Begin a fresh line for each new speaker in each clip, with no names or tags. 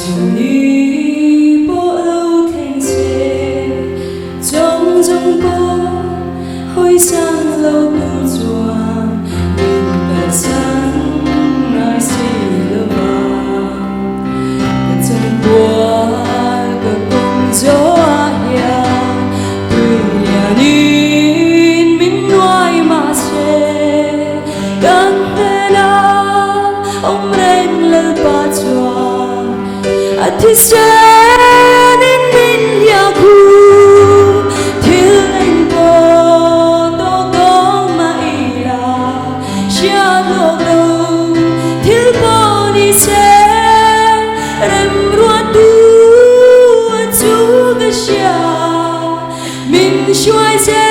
你波路停斜，種種波開山路途轉，明白真愛是了吧？真波個工作呀，對呀你明愛嘛些，更得那ông rèn lên ba chua. Thì sẽ đến bên nhà khu thiếu anh cô đâu có mãi là xa lộ đầu thiếu cô đi xe rem rua tu chú cái xa mình xoay xe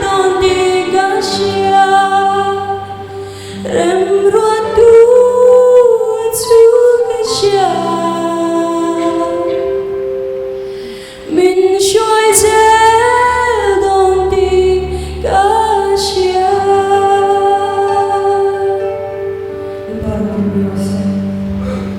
đón đi cả xa rem rua tu chú cái xa mình xoay xe